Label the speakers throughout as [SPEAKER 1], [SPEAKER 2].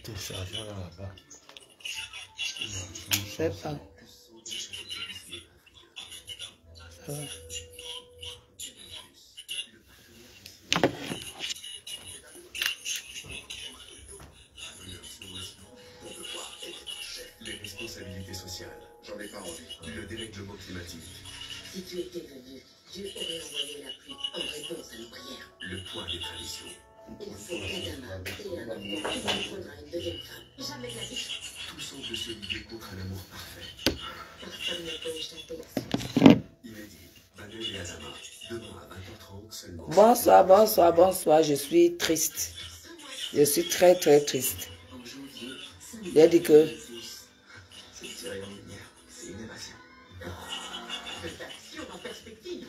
[SPEAKER 1] Téléchargeant là-bas.
[SPEAKER 2] Je sais pas. Ça va.
[SPEAKER 3] Les responsabilités sociales. J'en ai pas envie. Le dérèglement climatique.
[SPEAKER 4] Si tu étais venu, Dieu aurait envoyé la pluie en réponse à nos prières.
[SPEAKER 3] Le poids des traditions.
[SPEAKER 4] Il faut qu'Adama et un enfant qui faudra une deuxième femme. Jamais de la vie.
[SPEAKER 3] Tout semble se lier contre un amour parfait.
[SPEAKER 4] Personne ne peut échapper à ça.
[SPEAKER 3] Il a dit, Badel et Adama, demain à 20h30 seulement.
[SPEAKER 2] Bonsoir, bonsoir, bonsoir. Je suis triste. Je suis très, très triste.
[SPEAKER 4] En janvier,
[SPEAKER 2] J'ai dit que
[SPEAKER 3] C'est tiré en lumière. C'est une évasion.
[SPEAKER 4] cette action en perspective.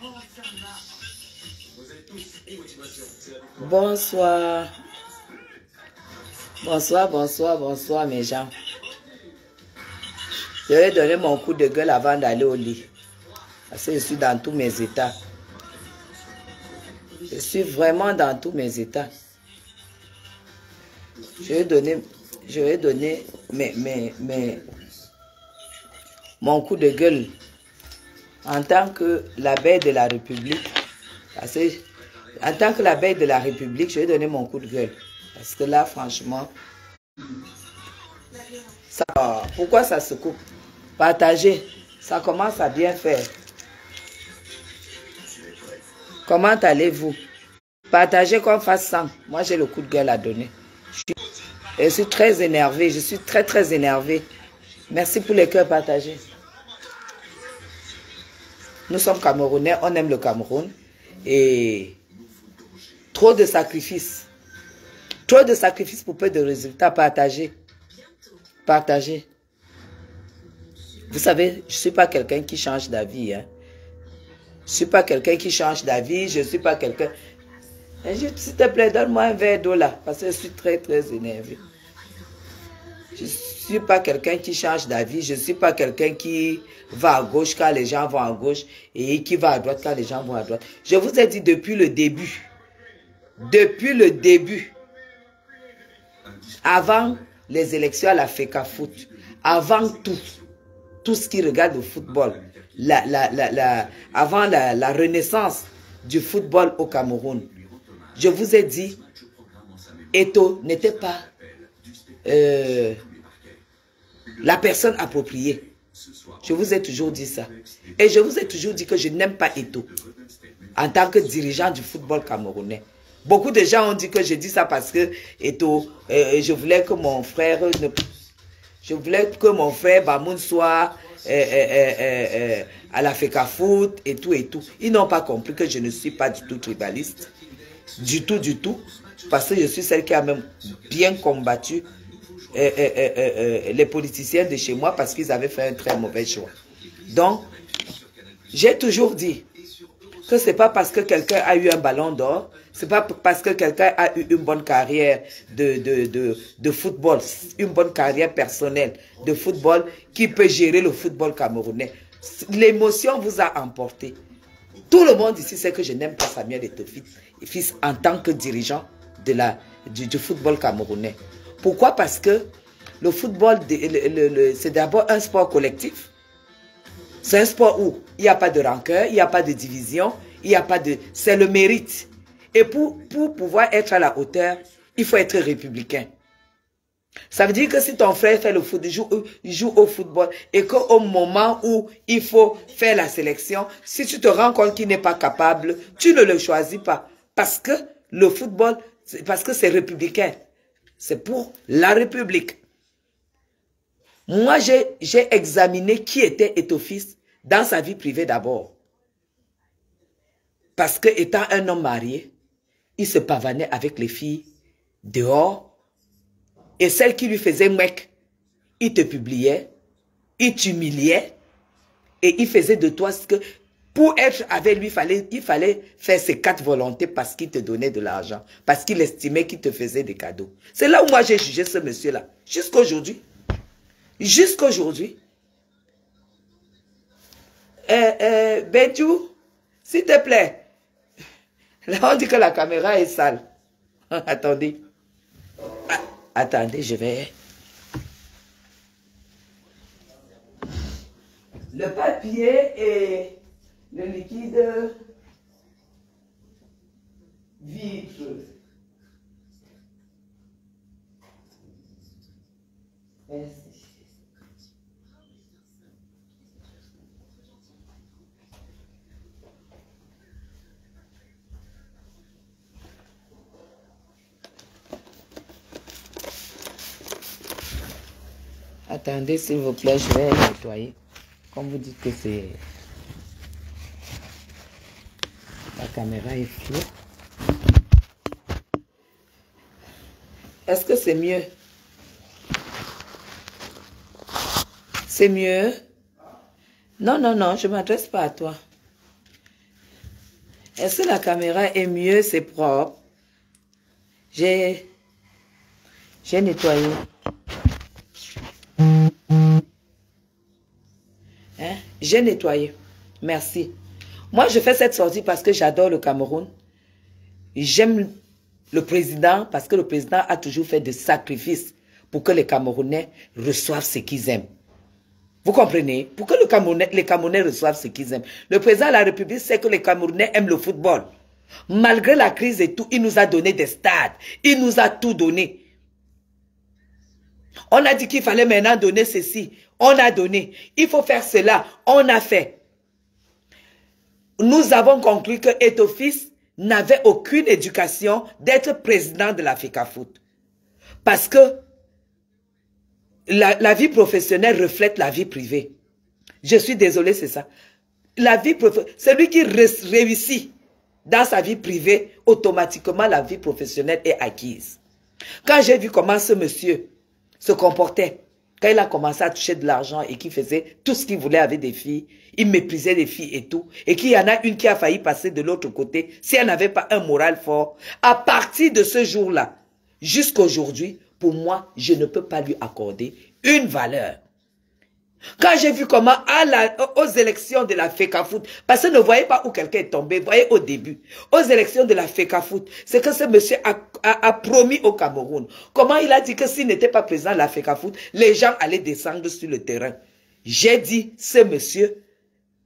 [SPEAKER 4] Oh, ça va.
[SPEAKER 3] Vous êtes tous une motivation. C'est la victoire.
[SPEAKER 2] bonsoir. Bonsoir, bonsoir, bonsoir mes gens. Je vais donner mon coup de gueule avant d'aller au lit. Parce que je suis dans tous mes états. Je suis vraiment dans tous mes états. Je vais donner mon coup de gueule en tant que l'abeille de la République. Parce que, en tant que l'abeille de la République, je vais donner mon coup de gueule. Parce que là, franchement, ça, pourquoi ça se coupe? Partagez, ça commence à bien faire. Comment allez-vous? Partagez qu'on fasse 100. Moi, j'ai le coup de gueule à donner. Je suis très énervée. Je suis très, très énervée. Merci pour les cœurs partagés. Nous sommes Camerounais. On aime le Cameroun. Et trop de sacrifices. Trop de sacrifices pour peu de résultats. Partagez. Partagez. Vous savez, je ne suis pas quelqu'un qui change d'avis. Hein. Je ne suis pas quelqu'un qui change d'avis. Je ne suis pas quelqu'un... S'il te plaît, donne-moi un verre d'eau là. Parce que je suis très, très énervé. Je ne suis pas quelqu'un qui change d'avis. Je ne suis pas quelqu'un qui va à gauche quand les gens vont à gauche. Et qui va à droite quand les gens vont à droite. Je vous ai dit depuis le début. Depuis le début. Avant les élections à la FECAFOOT. Avant tout. Tout ce qui regarde le football. Avant la renaissance du football au Cameroun. Je vous ai dit, Eto'o n'était pas la personne appropriée. Je vous ai toujours dit ça. Et je vous ai toujours dit que je n'aime pas Eto'o en tant que dirigeant du football camerounais. Beaucoup de gens ont dit que je dis ça parce que Eto'o, je voulais que mon frère Bamoun soit à la FECAFOOT et tout et tout. Ils n'ont pas compris que je ne suis pas du tout tribaliste. Du tout. Parce que je suis celle qui a même bien combattu les politiciens de chez moi parce qu'ils avaient fait un très mauvais choix. Donc, j'ai toujours dit que ce n'est pas parce que quelqu'un a eu un ballon d'or, ce n'est pas parce que quelqu'un a eu une bonne carrière de football, une bonne carrière personnelle de football, qui peut gérer le football camerounais. L'émotion vous a emporté. Tout le monde ici sait que je n'aime pas Samuel Eto'o fils en tant que dirigeant du football camerounais. Pourquoi? Parce que le football, c'est d'abord un sport collectif. C'est un sport où il n'y a pas de rancœur, il n'y a pas de division, il n'y a pas de... C'est le mérite. Et pour pouvoir être à la hauteur, il faut être républicain. Ça veut dire que si ton frère fait le foot, il joue au football et qu'au moment où il faut faire la sélection, si tu te rends compte qu'il n'est pas capable, tu ne le choisis pas. Parce que le football, parce que c'est républicain. C'est pour la République. Moi, j'ai examiné qui était Eto'o fils dans sa vie privée d'abord. Parce que étant un homme marié, il se pavanait avec les filles dehors. Et celle qui lui faisait mec, il te publiait, il t'humiliait et il faisait de toi ce que... Pour être avec lui, il fallait faire ses 4 volontés parce qu'il te donnait de l'argent, parce qu'il estimait qu'il te faisait des cadeaux. C'est là où moi j'ai jugé ce monsieur-là, jusqu'aujourd'hui. Jusqu'aujourd'hui. Benjou, s'il te plaît. Là, on dit que la caméra est sale. Attendez. Attendez, je vais... Le papier et le liquide vitre. Merci. Attendez, s'il vous plaît, je vais nettoyer. Comme vous dites que c'est... La caméra est floue. Est-ce que c'est mieux? C'est mieux? Non, non, non, je ne m'adresse pas à toi. Est-ce que la caméra est mieux? C'est propre. J'ai nettoyé. Hein? J'ai nettoyé. Merci. Moi, je fais cette sortie parce que j'adore le Cameroun. J'aime le président parce que le président a toujours fait des sacrifices pour que les Camerounais reçoivent ce qu'ils aiment. Vous comprenez? Pour que les Camerounais reçoivent ce qu'ils aiment. Le président de la République sait que les Camerounais aiment le football. Malgré la crise et tout, il nous a donné des stades. Il nous a tout donné. On a dit qu'il fallait maintenant donner ceci. On a donné. Il faut faire cela. On a fait. Nous avons conclu que Eto'o-Fils n'avait aucune éducation d'être président de la FECAFOOT. Parce que la vie professionnelle reflète la vie privée. Je suis désolé, c'est ça. La vie celui qui réussit dans sa vie privée, automatiquement la vie professionnelle est acquise. Quand j'ai vu comment ce monsieur se comportait, quand il a commencé à toucher de l'argent et qu'il faisait tout ce qu'il voulait avec des filles, il méprisait les filles et tout, et qu'il y en a une qui a failli passer de l'autre côté, si elle n'avait pas un moral fort, à partir de ce jour-là, jusqu'à aujourd'hui, pour moi, je ne peux pas lui accorder une valeur. Quand j'ai vu comment aux élections de la FECAFOOT, parce que ne voyez pas où quelqu'un est tombé, voyez au début, aux élections de la FECAFOOT, c'est que ce monsieur a promis au Cameroun. Comment il a dit que s'il n'était pas président de la FECAFOOT, les gens allaient descendre sur le terrain. J'ai dit, ce monsieur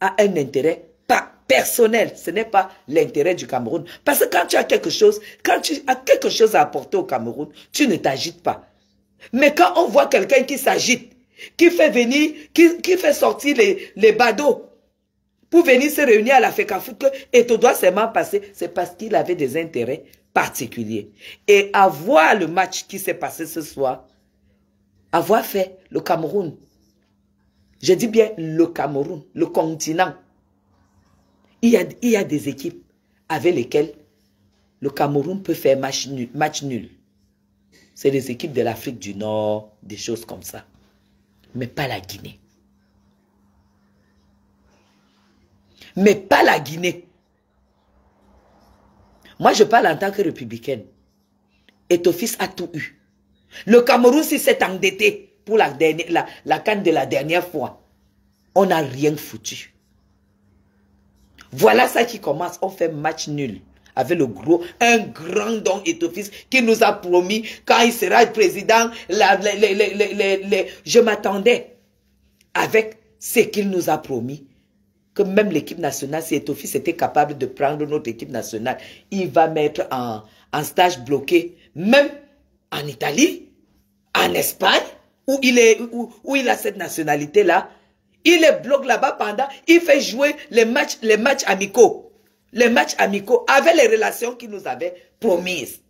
[SPEAKER 2] a un intérêt pas personnel, ce n'est pas l'intérêt du Cameroun. Parce que quand tu as quelque chose, à apporter au Cameroun, tu ne t'agites pas. Mais quand on voit quelqu'un qui s'agite, qui fait venir, qui fait sortir les badauds pour venir se réunir à la FECAFOOT, et tout doit seulement passer, c'est parce qu'il avait des intérêts particuliers. Et à voir le match qui s'est passé ce soir, avoir fait le Cameroun, je dis bien le Cameroun, le continent, il y a des équipes avec lesquelles le Cameroun peut faire match nul. C'est les équipes de l'Afrique du Nord, des choses comme ça. Mais pas la Guinée. Mais pas la Guinée. Moi, je parle en tant que républicaine. Eto'o-Fils a tout eu. Le Cameroun, si s'est endetté pour la CAN de la dernière fois, on n'a rien foutu. Voilà ça qui commence. On fait match nul. Avec un grand don Eto'o-Fils qui nous a promis quand il sera président, je m'attendais avec ce qu'il nous a promis, que même l'équipe nationale, si Eto'o-Fils était capable de prendre notre équipe nationale, il va mettre en stage bloqué, même en Italie, en Espagne, où il a cette nationalité-là, il les bloque là-bas pendant, il fait jouer les matchs amicaux. Les matchs amicaux avec les relations qu'il nous avait promises.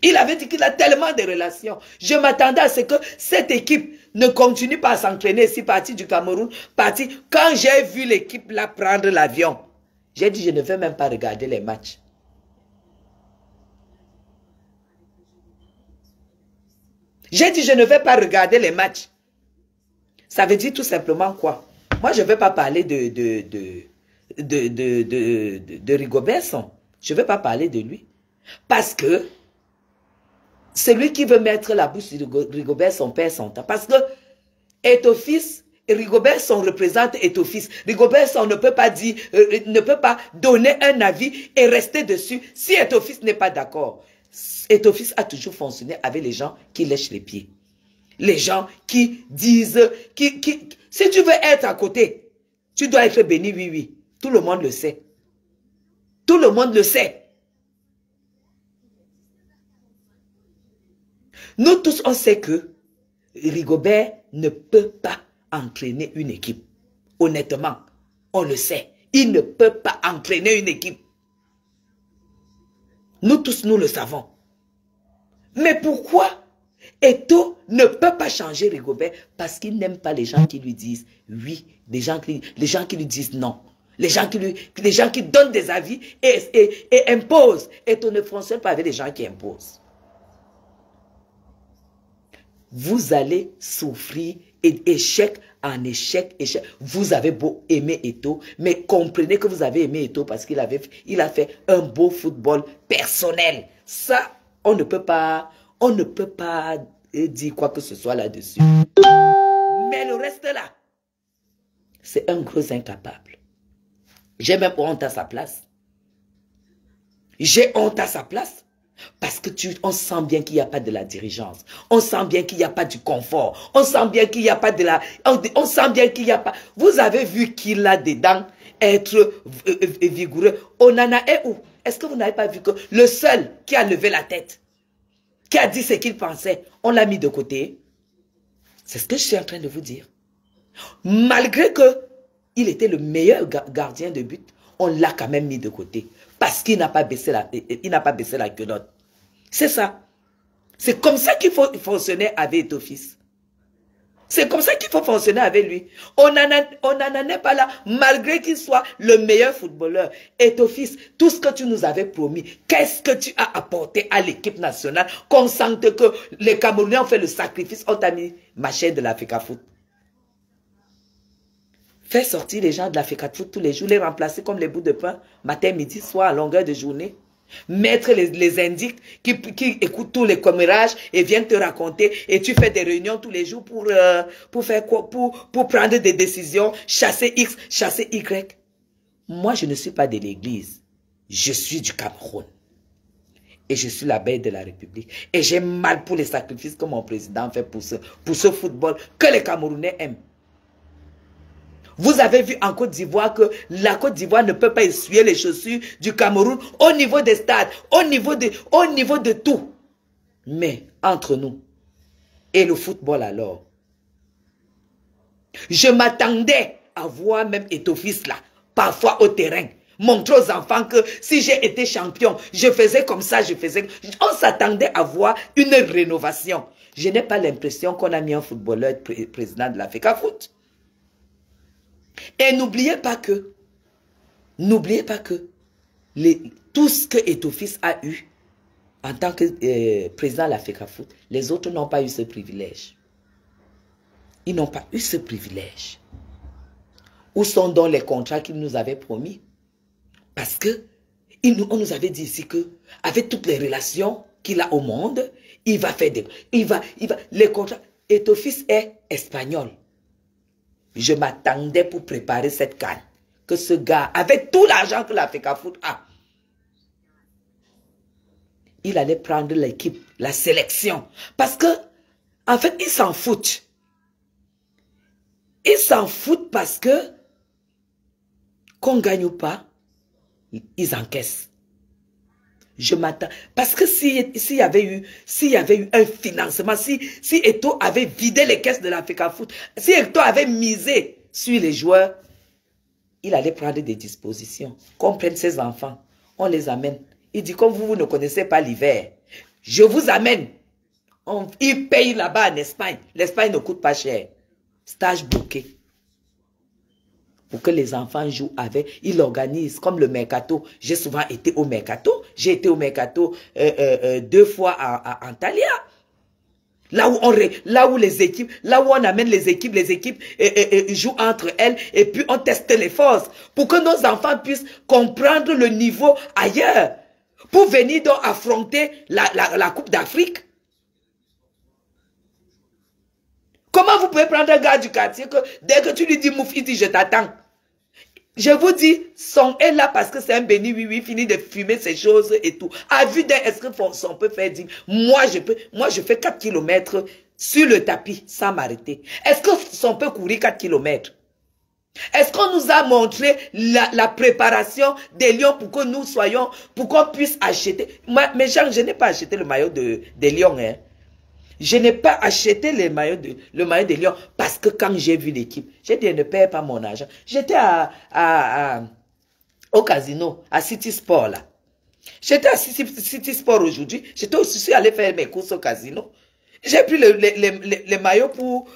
[SPEAKER 2] Il avait dit qu'il a tellement de relations. Je m'attendais à ce que cette équipe ne continue pas à s'entraîner. Si parti du Cameroun, quand j'ai vu l'équipe là prendre l'avion, j'ai dit je ne vais même pas regarder les matchs. J'ai dit je ne vais pas regarder les matchs. Ça veut dire tout simplement quoi? Moi je ne vais pas parler de Rigobert-Song. Je ne vais pas parler de lui. Parce que celui qui veut mettre la bouche sur Rigobert-Song perd son temps. Parce que Eto'o-Fils et Rigobert-Song représentent Eto'o-Fils. Rigobert-Song ne peut pas donner un avis et rester dessus si Eto'o-Fils n'est pas d'accord. Eto'o-Fils a toujours fonctionné avec les gens qui lèchent les pieds. Les gens qui disent, si tu veux être à côté, tu dois être béni, oui, oui. Tout le monde le sait. Tout le monde le sait. Nous tous, on sait que Rigobert ne peut pas entraîner une équipe. Honnêtement, on le sait. Il ne peut pas entraîner une équipe. Nous tous, nous le savons. Mais pourquoi Eto'o ne peut pas changer Rigobert? Parce qu'il n'aime pas les gens qui lui disent oui, les gens qui lui disent non. Les gens qui donnent des avis et imposent. Eto'o ne fonctionne pas avec les gens qui imposent. Vous allez souffrir échec en échec, échec. Vous avez beau aimer Eto'o, mais comprenez que vous avez aimé Eto'o parce qu'il a fait un beau football personnel. Ça, on ne peut pas dire quoi que ce soit là-dessus. Mais le reste là, c'est un gros incapable. J'ai même honte à sa place. J'ai honte à sa place. Parce que on sent bien qu'il n'y a pas de la dirigeance. On sent bien qu'il n'y a pas du confort. On sent bien qu'il n'y a pas de la... On sent bien qu'il n'y a pas... Vous avez vu qu'il a dedans être vigoureux. Onana est où? Est-ce que vous n'avez pas vu que le seul qui a levé la tête, qui a dit ce qu'il pensait, on l'a mis de côté? C'est ce que je suis en train de vous dire. Malgré que il était le meilleur gardien de but, on l'a quand même mis de côté. Parce qu'il n'a pas baissé la culotte. C'est ça. C'est comme ça qu'il faut fonctionner avec Eto'o-Fils. C'est comme ça qu'il faut fonctionner avec lui. Onana n'est pas là, malgré qu'il soit le meilleur footballeur. Eto'o-Fils, tout ce que tu nous avais promis, qu'est-ce que tu as apporté à l'équipe nationale? Qu'on sente que les Camerounais ont fait le sacrifice, on t'a mis ma chaîne de l'Africa-Foot. Faire sortir les gens de l'Africa-Foot tous les jours, les remplacer comme les bouts de pain, matin, midi, soir, à longueur de journée. Mettre les indices qui écoutent tous les commérages et viennent te raconter, et tu fais des réunions tous les jours pour faire quoi? Pour prendre des décisions, chasser X, chasser Y. Moi, je ne suis pas de l'église. Je suis du Cameroun. Et je suis la bête de la République. Et j'ai mal pour les sacrifices que mon président fait pour ce football que les Camerounais aiment. Vous avez vu en Côte d'Ivoire que la Côte d'Ivoire ne peut pas essuyer les chaussures du Cameroun au niveau des stades, au niveau de tout. Mais entre nous et le football alors, je m'attendais à voir même Eto'o-Fils là, parfois au terrain, montrer aux enfants que si j'ai été champion, je faisais comme ça, on s'attendait à voir une rénovation. Je n'ai pas l'impression qu'on a mis un footballeur président de l'Africa-Foot. Et n'oubliez pas que tout ce que Eto'o-Fils a eu en tant que président de l'Africa-Foot, les autres n'ont pas eu ce privilège. Ils n'ont pas eu ce privilège. Où sont donc les contrats qu'il nous avait promis? Parce que on nous avait dit ici que avec toutes les relations qu'il a au monde, il va faire les contrats. Eto'o-Fils est espagnol. Je m'attendais pour préparer cette CAN. Que ce gars, avec tout l'argent que l'Africa-Foot a, il allait prendre l'équipe, la sélection. Parce que, en fait, ils s'en foutent. Ils s'en foutent parce que, qu'on gagne ou pas, ils encaissent. Je m'attends. Parce que s'il y avait eu un financement, si Eto'o avait vidé les caisses de l'Africa-Foot, si Eto'o avait misé sur les joueurs, il allait prendre des dispositions. Qu'on prenne ses enfants, on les amène. Il dit, comme vous ne connaissez pas l'hiver, je vous amène. Il paye là-bas en Espagne. L'Espagne ne coûte pas cher. Stage booké. Pour que les enfants jouent avec, il organise comme le mercato. J'ai souvent été au mercato. J'ai été au mercato 2 fois en Antalya. Là où les équipes, là où on amène les équipes jouent entre elles et puis on teste les forces pour que nos enfants puissent comprendre le niveau ailleurs. Pour venir donc affronter la Coupe d'Afrique. Comment vous pouvez prendre un gars du quartier que dès que tu lui dis Mouf, il dit je t'attends. Je vous dis, son est là parce que c'est un béni, oui, fini de fumer ces choses et tout. À vue d'un, est-ce que son peut faire dire, moi je fais 4 kilomètres sur le tapis sans m'arrêter. Est-ce que son peut courir 4 kilomètres? Est-ce qu'on nous a montré la préparation des lions pour que nous soyons, pour qu'on puisse acheter? Mais Jean, je n'ai pas acheté le maillot des lions, hein. Je n'ai pas acheté le maillot des lions parce que quand j'ai vu l'équipe, j'ai dit, ne perds pas mon argent. J'étais au casino, à City Sport, là. J'étais à City Sport aujourd'hui. J'étais aussi allé faire mes courses au casino. J'ai pris les maillots pour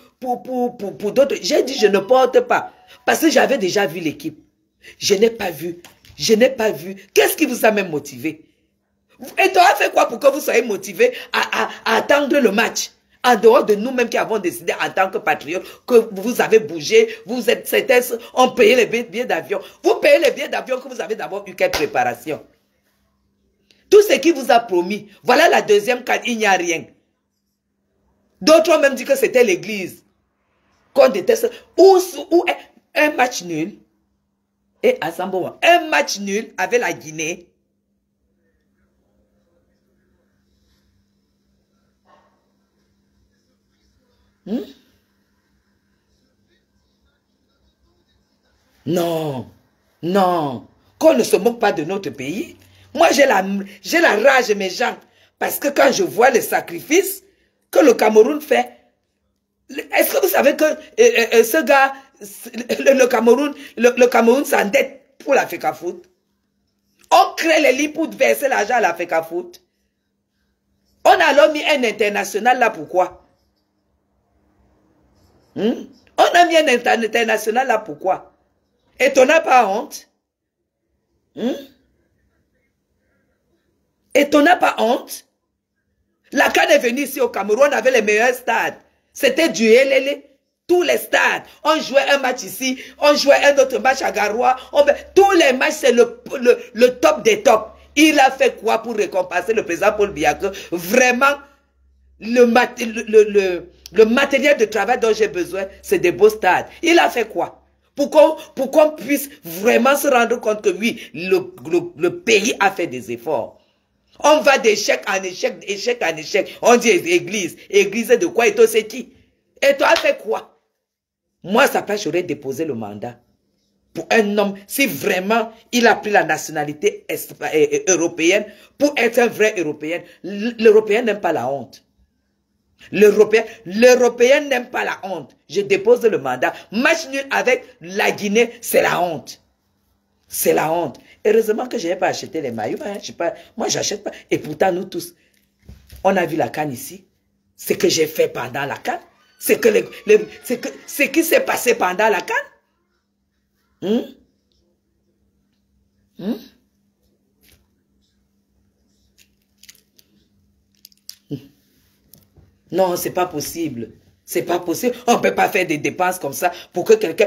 [SPEAKER 2] d'autres. J'ai dit, je ne porte pas. Parce que j'avais déjà vu l'équipe. Je n'ai pas vu. Je n'ai pas vu. Qu'est-ce qui vous a même motivé? Et tu as fait quoi pour que vous soyez motivé à attendre le match? En dehors de nous-mêmes qui avons décidé en tant que patriotes que vous avez bougé, vous êtes certains ont payé les billets d'avion. Vous payez les billets d'avion que vous avez d'abord eu quelle préparation? Tout ce qui vous a promis, voilà la deuxième carte, il n'y a rien. D'autres ont même dit que c'était l'église. Qu'on déteste. Ou un match nul. Et à Sambo, un match nul avec la Guinée. Non, non, qu'on ne se moque pas de notre pays. Moi, j'ai la rage, mes gens, parce que quand je vois les sacrifices que le Cameroun fait, est-ce que vous savez que ce gars, le Cameroun s'endette pour l'Africa Foot? On crée les lits pour verser l'argent à l'Africa Foot. On a alors mis un international là, pourquoi? On a mis un international là, pourquoi? Et on n'a pas honte? Et on n'a pas honte? La CAN est venue ici au Cameroun, on avait les meilleurs stades. C'était du Helele. Tous les stades. On jouait un match ici, on jouait un autre match à Garoua. Tous les matchs, c'est le top des tops. Il a fait quoi pour récompenser le président Paul Biya? Vraiment, le matériel de travail dont j'ai besoin, c'est des beaux stades. Il a fait quoi? Pour qu'on puisse vraiment se rendre compte que oui, le pays a fait des efforts. On va d'échec en échec, échec en échec. On dit église. Église de quoi? Et toi, c'est qui? Et toi, fait quoi? Moi, ça peut, j'aurais déposé le mandat. Pour un homme, si vraiment il a pris la nationalité européenne, pour être un vrai Européen, l'Européen n'aime pas la honte. L'Européen n'aime pas la honte. Je dépose le mandat. Match nul avec la Guinée, c'est la honte. C'est la honte. Heureusement que je n'ai pas acheté les maillots. Hein. Moi, je n'achète pas. Et pourtant, nous tous, on a vu la CAN ici. Ce que j'ai fait pendant la CAN. Ce qui s'est passé pendant la CAN. Non, c'est pas possible. C'est pas possible. On ne peut pas faire des dépenses comme ça pour que quelqu'un...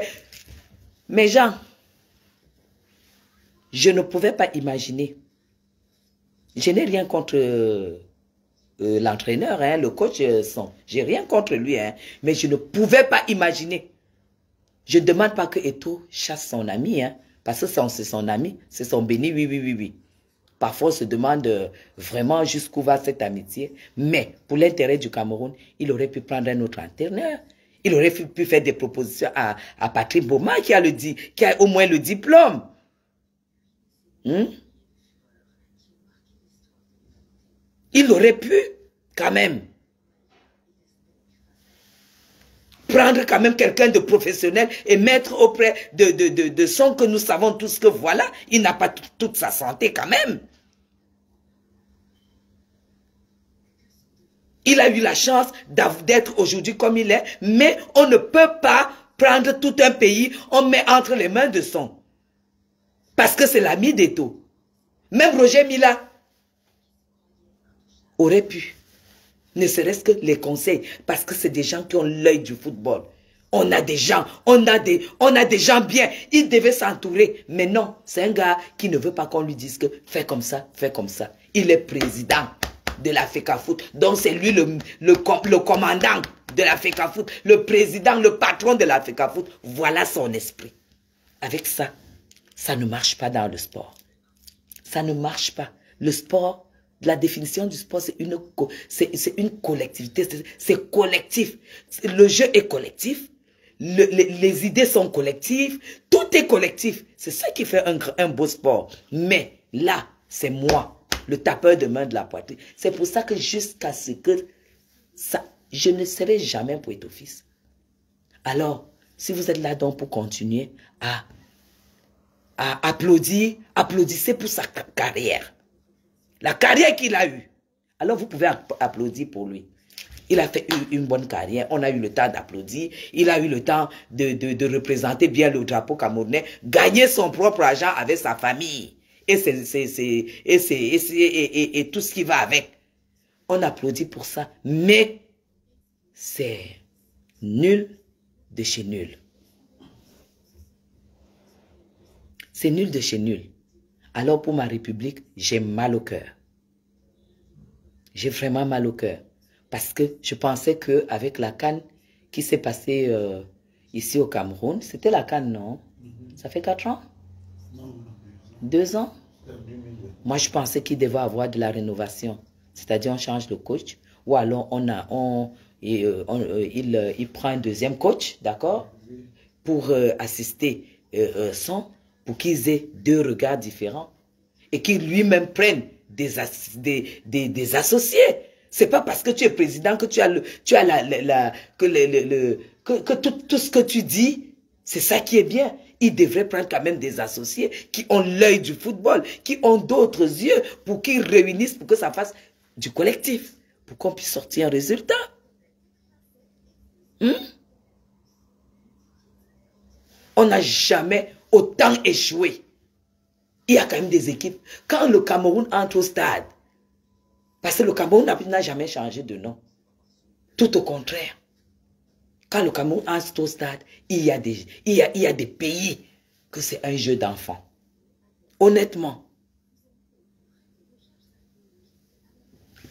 [SPEAKER 2] Mais Jean, je ne pouvais pas imaginer. Je n'ai rien contre l'entraîneur, hein, le coach. J'ai rien contre lui, hein, mais je ne pouvais pas imaginer. Je ne demande pas que Eto'o chasse son ami, hein, parce que c'est son ami, c'est son béni, oui. Parfois, on se demande vraiment jusqu'où va cette amitié. Mais pour l'intérêt du Cameroun, il aurait pu prendre un autre entraîneur. Il aurait pu faire des propositions à Patrick Boma qui a au moins le diplôme. Il aurait pu, quand même, prendre quand même quelqu'un de professionnel et mettre auprès de son que nous savons tous que voilà, il n'a pas toute sa santé quand même. Il a eu la chance d'être aujourd'hui comme il est, mais on ne peut pas prendre tout un pays, on met entre les mains de son. Parce que c'est l'ami d'Eto'o. Même Roger Mila aurait pu, ne serait-ce que les conseils, parce que c'est des gens qui ont l'œil du football. On a des gens, on a des gens bien, il devait s'entourer. Mais non, c'est un gars qui ne veut pas qu'on lui dise que fais comme ça, fais comme ça. Il est président de l'Africa Foot, donc c'est lui le commandant de l'Africa Foot, le président, le patron de l'Africa Foot. Voilà son esprit. Avec ça, Ça ne marche pas dans le sport. Ça ne marche pas. Le sport, la définition du sport, c'est une collectivité. C'est collectif. Le jeu est collectif. Les idées sont collectives. Tout est collectif. C'est ça qui fait un beau sport. Mais là, c'est moi, le tapeur de main de la poitrine. C'est pour ça que jusqu'à ce que ça, je ne serai jamais poète-office. Alors, si vous êtes là donc pour continuer à applaudir, applaudissez pour sa carrière. La carrière qu'il a eue. Alors vous pouvez applaudir pour lui. Il a fait une bonne carrière. On a eu le temps d'applaudir. Il a eu le temps de représenter bien le drapeau camerounais, gagner son propre argent avec sa famille. Et tout ce qui va avec. On applaudit pour ça. Mais c'est nul de chez nul. C'est nul de chez nul. Alors pour ma République, j'ai mal au cœur. J'ai vraiment mal au cœur. Parce que je pensais qu'avec la CAN qui s'est passée ici au Cameroun, c'était la CAN, non? Ça fait 4 ans? 2 ans? Moi, je pensais qu'il devait avoir de la rénovation. C'est-à-dire, on change de coach. Ou alors, il prend un deuxième coach, d'accord? Pour assister son, pour qu'ils aient 2 regards différents. Et qu'ils lui-même prennent des associés. C'est pas parce que tu es président que tout ce que tu dis, c'est ça qui est bien. Il devrait prendre quand même des associés qui ont l'œil du football, qui ont d'autres yeux pour qu'ils réunissent, pour que ça fasse du collectif, pour qu'on puisse sortir un résultat. On n'a jamais autant échoué. Il y a quand même des équipes. Quand le Cameroun entre au stade, parce que le Cameroun n'a jamais changé de nom. Tout au contraire. Quand le Cameroun entre au stade, il y a des pays que c'est un jeu d'enfant. Honnêtement.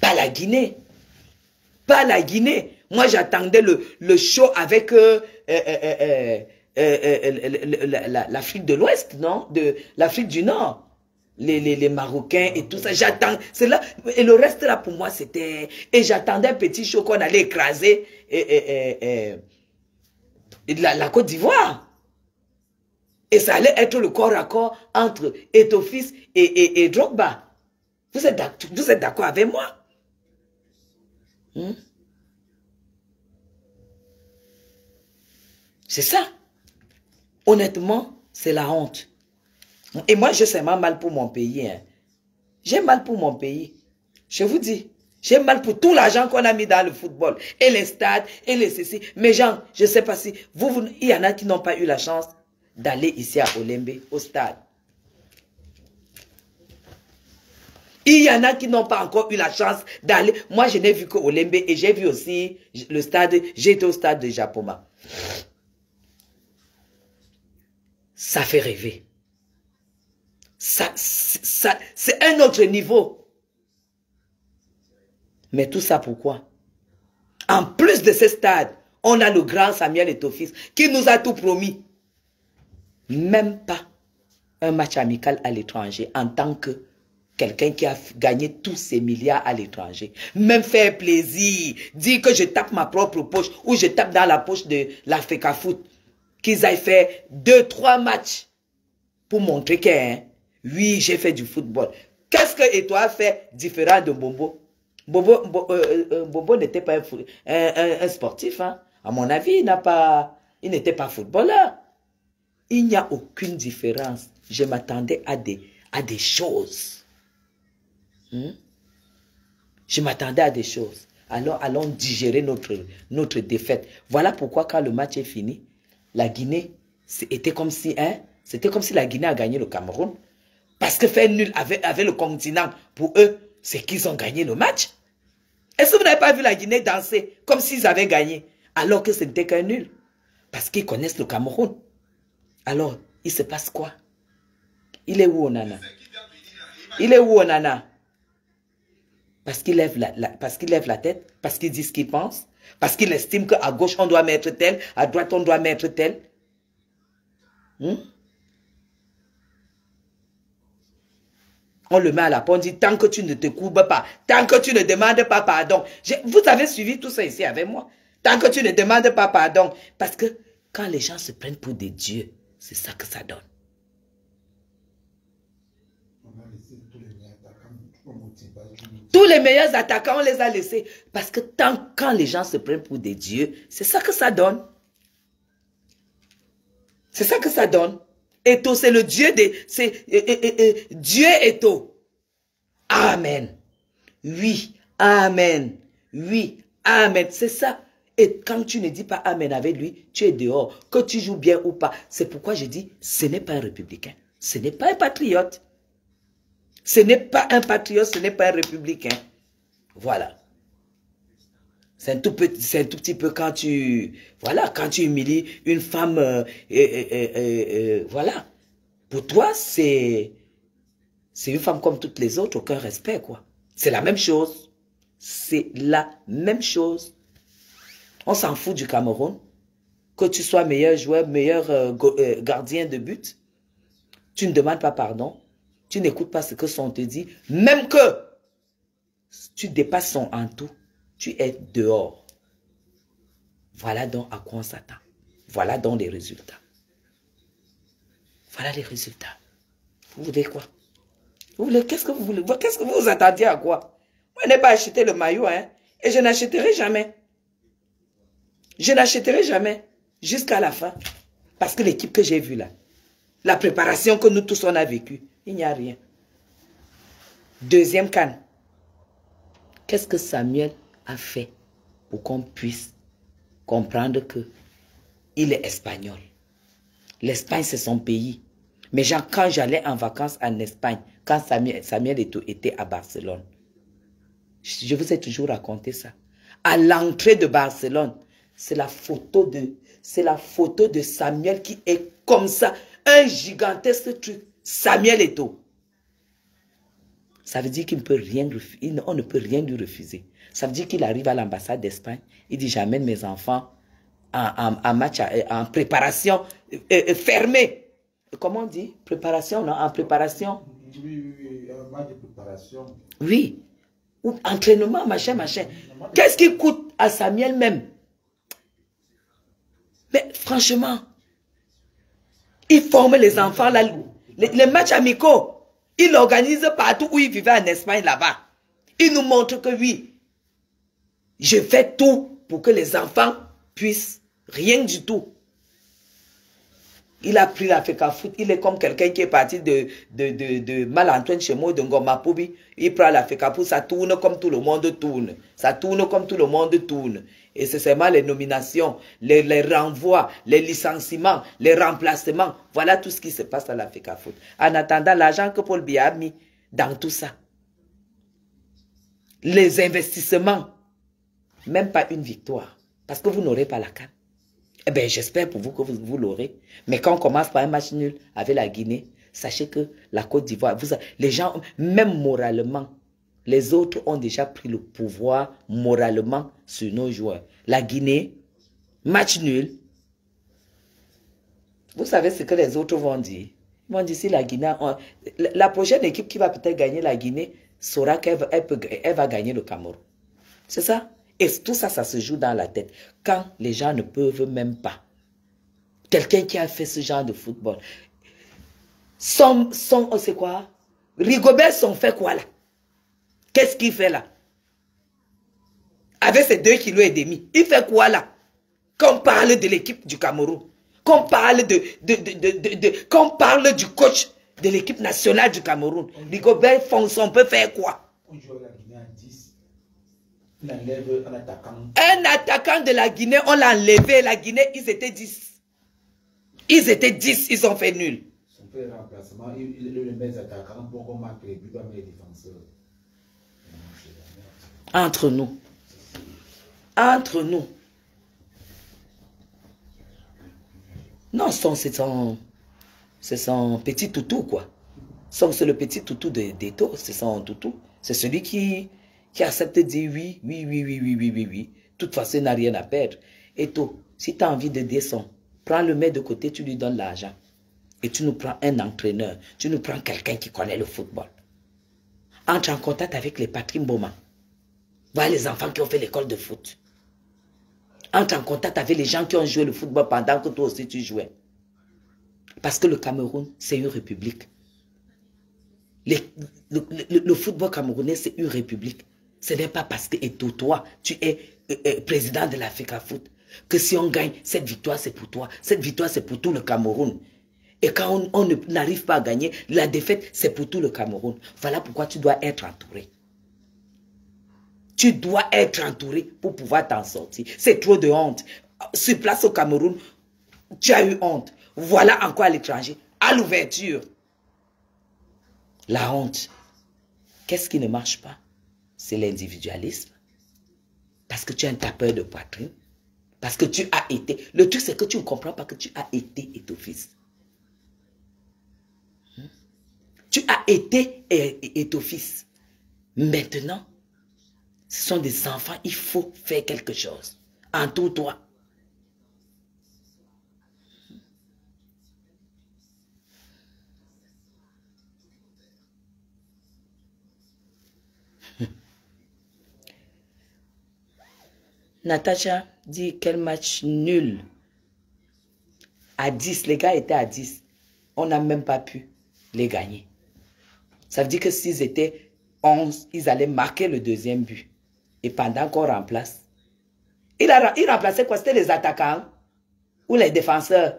[SPEAKER 2] Pas la Guinée. Pas la Guinée. Moi, j'attendais le show avec l'Afrique de l'Ouest, non? De l'Afrique du Nord. Les Marocains et tout ça, j'attends, c'est là, et le reste là pour moi c'était, et j'attendais un petit show qu'on allait écraser la Côte d'Ivoire. Et ça allait être le corps à corps entre Eto'o-Fils et Drogba. Vous êtes d'accord avec moi? C'est ça. Honnêtement, c'est la honte. Et moi, je sais mal pour mon pays. Hein. J'ai mal pour mon pays. Je vous dis, j'ai mal pour tout l'argent qu'on a mis dans le football. Et les stades, et les ceci. Mais gens, je ne sais pas si... il y en a qui n'ont pas eu la chance d'aller ici à Olembe, au stade. Il y en a qui n'ont pas encore eu la chance d'aller... Moi, je n'ai vu que Olembe et j'ai vu aussi le stade... J'ai été au stade de Japoma. Ça fait rêver. C'est un autre niveau. Mais tout ça pourquoi? En plus de ce stade, on a le grand Samuel Eto'o-Fils qui nous a tout promis. Même pas un match amical à l'étranger en tant que quelqu'un qui a gagné tous ces milliards à l'étranger. Même faire plaisir, dire que je tape ma propre poche ou je tape dans la poche de l'Africa Foot. Qu'ils aillent faire 2-3 matchs pour montrer que... Hein, oui, j'ai fait du football. Qu'est-ce que Eto'o a fait différent de Bobo? Bobo n'était pas un sportif. Hein. À mon avis, il n'était pas footballeur. Il n'y a aucune différence. Je m'attendais à des choses. Je m'attendais à des choses. Alors, allons digérer notre défaite. Voilà pourquoi quand le match est fini, la Guinée, c'était comme si la Guinée a gagné le Cameroun. Parce que faire nul avec le continent, pour eux, c'est qu'ils ont gagné le match. Est-ce que vous n'avez pas vu la Guinée danser comme s'ils avaient gagné, alors que ce n'était qu'un nul? Parce qu'ils connaissent le Cameroun. Alors, il se passe quoi? Il est où, Onana? Il est où, Onana? Parce qu'il lève la tête, parce qu'il dit ce qu'il pense, parce qu'il estime qu'à gauche, on doit mettre tel, à droite, on doit mettre tel. On le met à la porte, on dit, tant que tu ne te courbes pas, tant que tu ne demandes pas pardon. Vous avez suivi tout ça ici avec moi. Tant que tu ne demandes pas pardon. Parce que quand les gens se prennent pour des dieux, c'est ça que ça donne. Tous les meilleurs attaquants, on les a laissés. Parce que quand les gens se prennent pour des dieux, c'est ça que ça donne. C'est ça que ça donne. Eto, c'est le Dieu des... Dieu Eto. Amen. Oui, amen. Oui, amen. C'est ça. Et quand tu ne dis pas amen avec lui, tu es dehors. Que tu joues bien ou pas. C'est pourquoi je dis, ce n'est pas un républicain. Ce n'est pas un patriote. Ce n'est pas un patriote, ce n'est pas un républicain. Voilà. C'est un tout petit peu quand tu... Voilà, quand tu humilies une femme... voilà. Pour toi, c'est une femme comme toutes les autres, aucun respect, quoi. C'est la même chose. C'est la même chose. On s'en fout du Cameroun. Que tu sois meilleur joueur, meilleur gardien de but. Tu ne demandes pas pardon. Tu n'écoutes pas ce que son te dit. Même que tu dépasses son entour. Tu es dehors. Voilà donc à quoi on s'attend. Voilà donc les résultats. Voilà les résultats. Vous voulez quoi? Vous voulez, qu'est-ce que vous voulez? Qu'est-ce que vous vous attendiez à quoi? Moi, je n'ai pas acheté le maillot, hein. Et je n'achèterai jamais. Je n'achèterai jamais. Jusqu'à la fin. Parce que l'équipe que j'ai vue là, la préparation que nous tous on a vécue, il n'y a rien. Deuxième CAN. Qu'est-ce que Samuel a fait pour qu'on puisse comprendre que il est espagnol? L'Espagne, c'est son pays. Mais genre, quand j'allais en vacances en Espagne, quand Samuel était à Barcelone, je vous ai toujours raconté ça. À l'entrée de Barcelone, c'est la photo de Samuel qui est comme ça. Un gigantesque truc. Samuel Eto'o. Ça veut dire qu'il ne peut rien refuser. On ne peut rien lui refuser. Ça veut dire qu'il arrive à l'ambassade d'Espagne. Il dit, j'amène mes enfants en match, en préparation fermée. Comment on dit? Préparation, non? En préparation?
[SPEAKER 1] Oui, un match de préparation.
[SPEAKER 2] Oui. Ou entraînement, machin. Qu'est-ce qui coûte à Samuel même? Mais franchement, il forme les enfants, là, les matchs amicaux. Il organise partout où il vivait en Espagne, là-bas. Il nous montre que oui, je fais tout pour que les enfants puissent rien du tout. Il a pris la FECAFOOT. Il est comme quelqu'un qui est parti de Mal-Antoine chez moi, de Ngoma Poubi. Il prend la FECAFOOT, ça tourne comme tout le monde tourne. Ça tourne comme tout le monde tourne. Et c'est seulement les nominations, les renvois, les licenciements, les remplacements. Voilà tout ce qui se passe à la FECAFOOT. En attendant, l'argent que Paul Biya a mis dans tout ça. Les investissements. Même pas une victoire. Parce que vous n'aurez pas la CAN. Eh bien, j'espère pour vous que vous l'aurez. Mais quand on commence par un match nul avec la Guinée, sachez que la Côte d'Ivoire, les gens, même moralement, les autres ont déjà pris le pouvoir moralement sur nos joueurs. La Guinée, match nul. Vous savez ce que les autres vont dire? Ils vont dire si la Guinée... La prochaine équipe qui va peut-être gagner la Guinée saura qu'elle va gagner le Cameroun. C'est ça? Et tout ça, ça se joue dans la tête. Quand les gens ne peuvent même pas. Quelqu'un qui a fait ce genre de football. C'est quoi? Rigobert son fait quoi là? Qu'est-ce qu'il fait là? Avec ses 2,5 kg. Il fait quoi là? Quand on parle de l'équipe du Cameroun. Quand on parle quand on parle du coach de l'équipe nationale du Cameroun. Rigobert Fonson peut faire quoi?
[SPEAKER 1] On joue à la Guinée à 10. On enlève un attaquant.
[SPEAKER 2] Un attaquant de la Guinée, on l'a enlevé. La Guinée, ils étaient 10. Ils étaient 10, ils ont fait nul.
[SPEAKER 1] Son fait le remplacement, il le met les attaquants pour qu'on marque les buts dans les défenseurs.
[SPEAKER 2] Entre nous. Entre nous. Non, c'est son petit toutou, quoi. C'est le petit toutou d'Eto, c'est son toutou. C'est celui qui accepte de dire oui. De toute façon, il n'a rien à perdre. Eto, si tu as envie de descendre, prends le mec de côté, tu lui donnes l'argent. Et tu nous prends un entraîneur. Tu nous prends quelqu'un qui connaît le football. entre en contact avec les Patrick Mboma. Voilà les enfants qui ont fait l'école de foot. Entre en contact avec les gens qui ont joué le football pendant que toi aussi tu jouais. Parce que le Cameroun, c'est une république. Le football camerounais, c'est une république. Ce n'est pas parce que toi, tu es président de l'Africa Foot, que si on gagne, cette victoire, c'est pour toi. Cette victoire, c'est pour tout le Cameroun. Et quand on n'arrive pas à gagner, la défaite, c'est pour tout le Cameroun. Voilà pourquoi tu dois être entouré. Tu dois être entouré pour pouvoir t'en sortir. C'est trop de honte. Sur place au Cameroun, tu as eu honte. Voilà encore à l'étranger, à l'ouverture. La honte. Qu'est-ce qui ne marche pas? C'est l'individualisme. Parce que tu es un tapeur de poitrine. Parce que tu as été. Le truc, c'est que tu ne comprends pas que tu as été étophiste. Tu as été étophiste. Maintenant, ce sont des enfants, il faut faire quelque chose. Entoure-toi. Natacha dit quel match nul. À 10, les gars étaient à 10. On n'a même pas pu les gagner. Ça veut dire que s'ils étaient 11, ils allaient marquer le deuxième but. Et pendant qu'on remplace. Il remplaçait quoi? C'était les attaquants ou les défenseurs?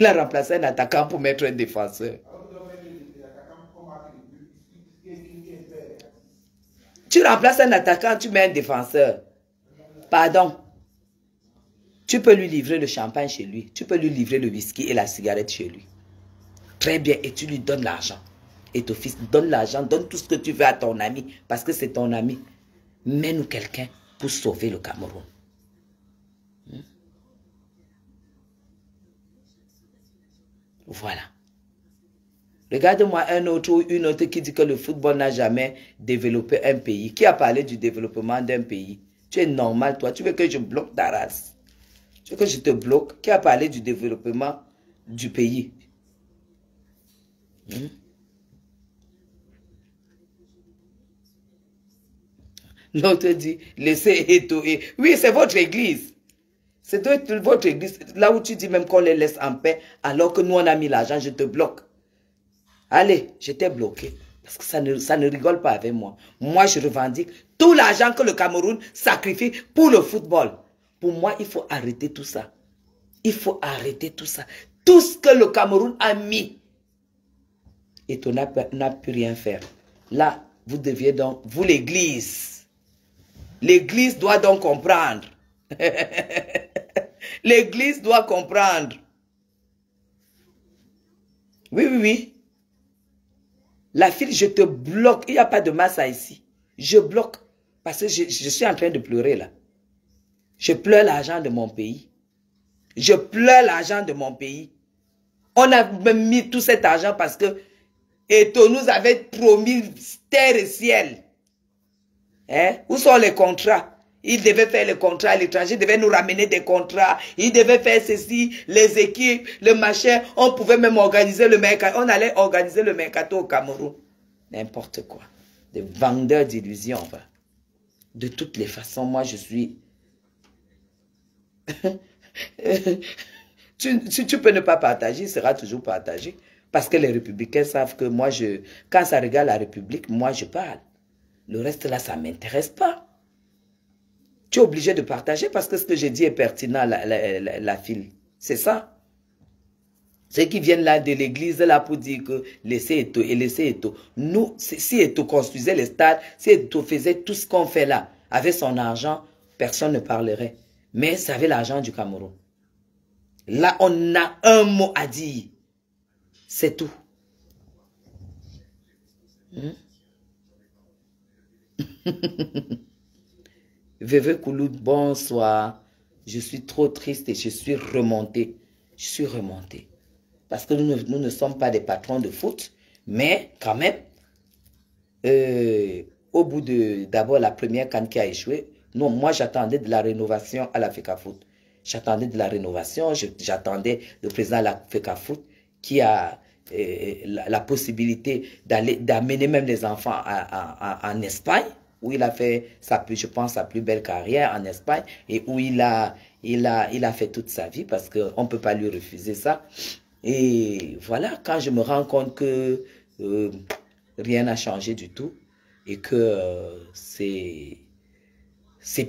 [SPEAKER 2] Il a remplacé un attaquant pour mettre un défenseur. Tu remplaces un attaquant, tu mets un défenseur. Pardon. Tu peux lui livrer le champagne chez lui. Tu peux lui livrer le whisky et la cigarette chez lui. Très bien. Et tu lui donnes l'argent. Et ton fils donne l'argent, donne tout ce que tu veux à ton ami. Parce que c'est ton ami. Mets-nous quelqu'un pour sauver le Cameroun. Voilà. Regarde-moi un autre ou une autre qui dit que le football n'a jamais développé un pays. Qui a parlé du développement d'un pays? Tu es normal, toi. Tu veux que je bloque ta race? Tu veux que je te bloque? Qui a parlé du développement du pays? L'autre dit, laissez étouffer. Oui, c'est votre église. C'est votre église. Là où tu dis même qu'on les laisse en paix, alors que nous, on a mis l'argent, je te bloque. Allez, je t'ai bloqué. Parce que ça ne rigole pas avec moi. Moi, je revendique tout l'argent que le Cameroun sacrifie pour le football. Pour moi, il faut arrêter tout ça. Il faut arrêter tout ça. Tout ce que le Cameroun a mis. Et on n'a pu rien faire. Là, vous deviez donc, vous l'église. L'église doit donc comprendre. L'église doit comprendre. Oui, oui, oui. La fille, je te bloque. Il n'y a pas de massa ici. Je bloque. Parce que je suis en train de pleurer là. Je pleure l'argent de mon pays. Je pleure l'argent de mon pays. On a même mis tout cet argent parce que Eto nous avait promis terre et ciel. Hein? Où sont les contrats? Il devait faire les contrats à l'étranger, il devait nous ramener des contrats, il devait faire ceci, les équipes, le machin. On pouvait même organiser le mercato. On allait organiser le mercato au Cameroun. N'importe quoi. Des vendeurs d'illusions. De toutes les façons, moi je suis... tu peux ne pas partager, il sera toujours partagé. Parce que les républicains savent que moi, quand ça regarde la République, moi je parle. Le reste là, ça ne m'intéresse pas. Tu es obligé de partager parce que ce que j'ai dit est pertinent, la file. C'est ça. Ceux qui viennent là de l'église là pour dire que laissez Eto et laissez Eto. Nous, si Eto construisait les stades, si Eto faisait tout ce qu'on fait là, avec son argent, personne ne parlerait. Mais c'est avec l'argent du Cameroun. Là, on a un mot à dire. C'est tout. Veve Kouloud, bonsoir. Je suis trop triste et je suis remontée. Je suis remontée. Parce que nous ne sommes pas des patrons de foot. Mais quand même, au bout d'abord la première CAN qui a échoué, non, moi j'attendais de la rénovation à l'Africa Foot. J'attendais de la rénovation, j'attendais le président de l'Africa Foot qui a la possibilité d'amener même les enfants en Espagne, où il a fait, je pense, sa plus belle carrière en Espagne, et où il a fait toute sa vie, parce qu'on ne peut pas lui refuser ça. Et voilà, quand je me rends compte que rien n'a changé du tout, et que c'est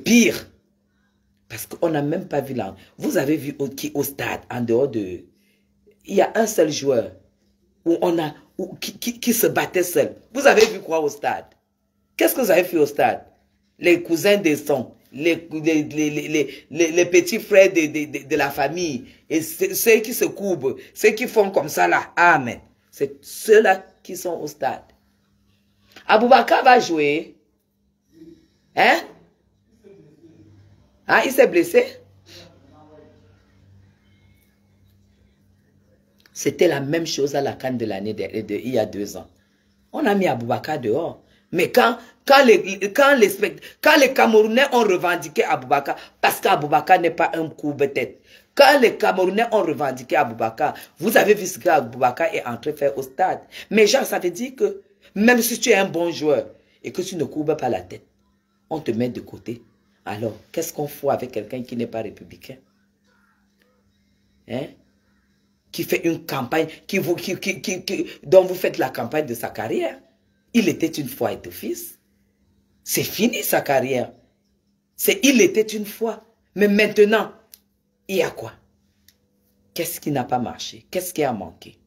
[SPEAKER 2] pire, parce qu'on n'a même pas vu là. Vous avez vu au stade, en dehors de... Il y a un seul joueur qui se battait seul. Vous avez vu quoi au stade? Qu'est-ce que vous avez fait au stade? Les cousins des sons, les petits frères de la famille, et ceux qui se courbent, ceux qui font comme ça là. Amen. C'est ceux-là qui sont au stade. Aboubakar va jouer. Hein? Ah, il s'est blessé? C'était la même chose à la CAN de l'année il y a 2 ans. On a mis Aboubakar dehors. Mais quand les Camerounais ont revendiqué Aboubakar, parce qu'Aboubakar n'est pas un courbe-tête. Quand les Camerounais ont revendiqué Aboubakar, vous avez vu ce qu'Aboubakar est entré faire au stade. Mais genre, ça veut dire que même si tu es un bon joueur et que tu ne courbes pas la tête, on te met de côté. Alors, qu'est-ce qu'on fait avec quelqu'un qui n'est pas républicain? Hein? Qui fait une campagne, dont vous faites la campagne de sa carrière. Il était une fois Eto'o-Fils. C'est fini sa carrière. Il était une fois. Mais maintenant, il y a quoi? Qu'est-ce qui n'a pas marché? Qu'est-ce qui a manqué?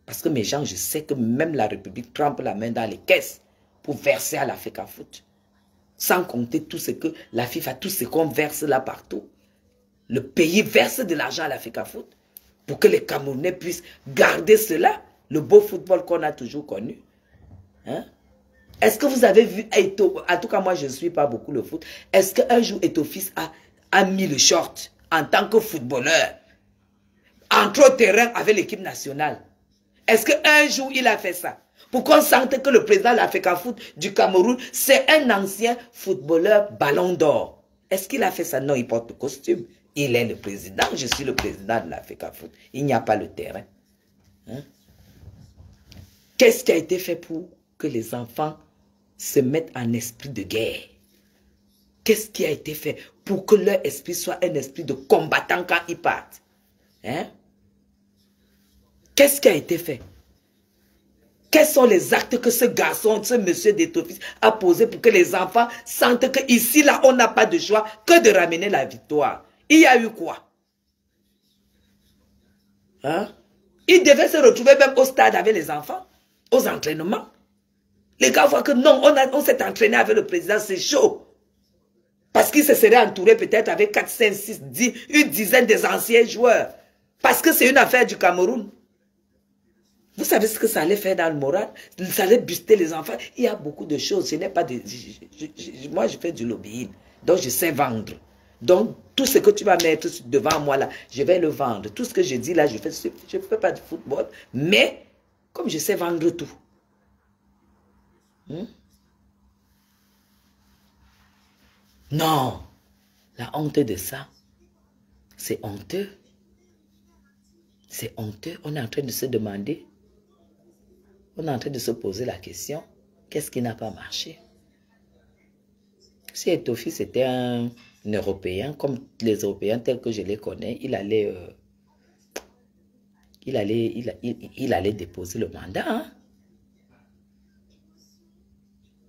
[SPEAKER 2] Parce que mes gens, je sais que même la République trempe la main dans les caisses pour verser à la FECAFOOT. Sans compter tout ce que la FIFA, tout ce qu'on verse là partout. Le pays verse de l'argent à la FECAFOOT pour que les Camerounais puissent garder cela, le beau football qu'on a toujours connu. Hein? Est-ce que vous avez vu Eto'o? En tout cas, moi, je ne suis pas beaucoup le foot. Est-ce qu'un jour, Eto'o-Fils a mis le short en tant que footballeur, entre au terrain avec l'équipe nationale? Est-ce qu'un jour, il a fait ça? Pour qu'on sente que le président de la FECAFOOT du Cameroun, c'est un ancien footballeur ballon d'or. Est-ce qu'il a fait ça? Non, il porte le costume. Il est le président, je suis le président de la FECAFOOT. Il n'y a pas le terrain. Hein? Qu'est-ce qui a été fait pour que les enfants se mettent en esprit de guerre? Qu'est-ce qui a été fait pour que leur esprit soit un esprit de combattant quand ils partent? Hein? Qu'est-ce qui a été fait? Quels sont les actes que ce garçon, ce monsieur d'Eto'o-Fils a posé pour que les enfants sentent qu'ici, là, on n'a pas de choix que de ramener la victoire? Il y a eu quoi? Hein? Il devait se retrouver même au stade avec les enfants, aux entraînements. Les gars voient que non, on s'est entraîné avec le président, c'est chaud. Parce qu'il se serait entouré peut-être avec 4, 5, 6, 10, une dizaine des anciens joueurs. Parce que c'est une affaire du Cameroun. Vous savez ce que ça allait faire dans le moral? Ça allait buster les enfants. Il y a beaucoup de choses. Je n'ai pas de... moi, je fais du lobbying. Donc, je sais vendre. Donc, tout ce que tu vas mettre devant moi là, je vais le vendre. Tout ce que je dis là, je ne fais pas de football. Mais, comme je sais vendre tout. Non. La honte de ça, c'est honteux. C'est honteux. On est en train de se demander. On est en train de se poser la question. Qu'est-ce qui n'a pas marché? Si Eto'o-Fils était un Européen, comme les Européens tels que je les connais, il allait déposer le mandat. Hein?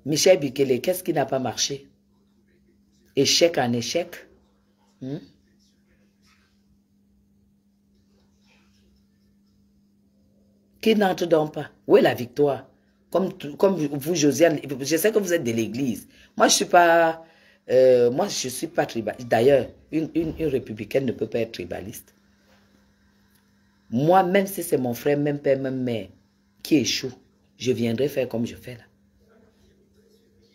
[SPEAKER 2] Michel Bikele, qu'est-ce qui n'a pas marché? Échec en échec. Qui n'entre donc pas? Où est la victoire? Comme vous, Josiane, je sais que vous êtes de l'église. Moi, je ne suis pas tribaliste. D'ailleurs, une républicaine ne peut pas être tribaliste. Moi, même si c'est mon frère, même père, même mère, qui échoue, je viendrai faire comme je fais là.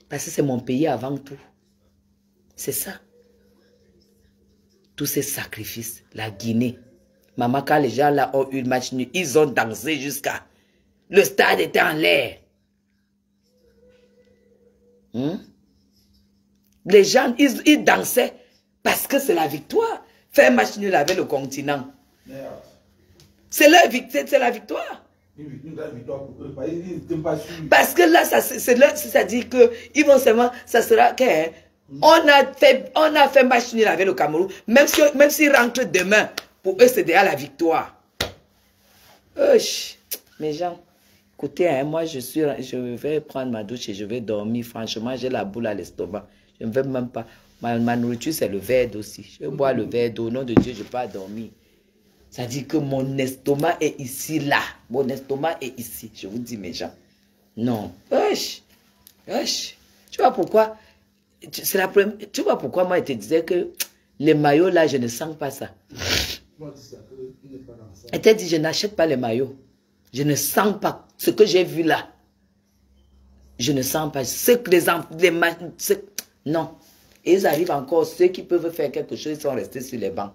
[SPEAKER 2] Parce que c'est mon pays avant tout. C'est ça. Tous ces sacrifices, la Guinée. Maman, quand les gens là ont eu le match nul, ils ont dansé jusqu'à... Le stade était en l'air. Les gens, ils dansaient parce que c'est la victoire. Faire un match nul avec le continent. C'est la victoire.
[SPEAKER 1] Une grande victoire pour eux. Ils n'étaient pas sûrs.
[SPEAKER 2] Parce que là, ça dit que ils vont seulement, ça sera que on a fait match nul avec le Cameroun. Même s'ils rentrent demain, pour eux, c'est déjà la victoire. Mes gens, écoutez, hein, moi, je vais prendre ma douche et je vais dormir. Franchement, j'ai la boule à l'estomac. Je ne vais même pas. Ma nourriture, c'est le verre d'eau aussi. Je vais boire le verre d'eau. Au nom de Dieu, je ne vais pas dormir. Ça dit que mon estomac est ici, là. Mon estomac est ici. Je vous dis, mes gens. Non. Tu vois pourquoi? Tu vois pourquoi moi, je te disais que les maillots, là, je ne sens pas ça. Elle t'a dit, je n'achète pas les maillots. Je ne sens pas ce que j'ai vu là. Je ne sens pas. Ce que non. Et ils arrivent encore, ceux qui peuvent faire quelque chose, ils sont restés sur les bancs.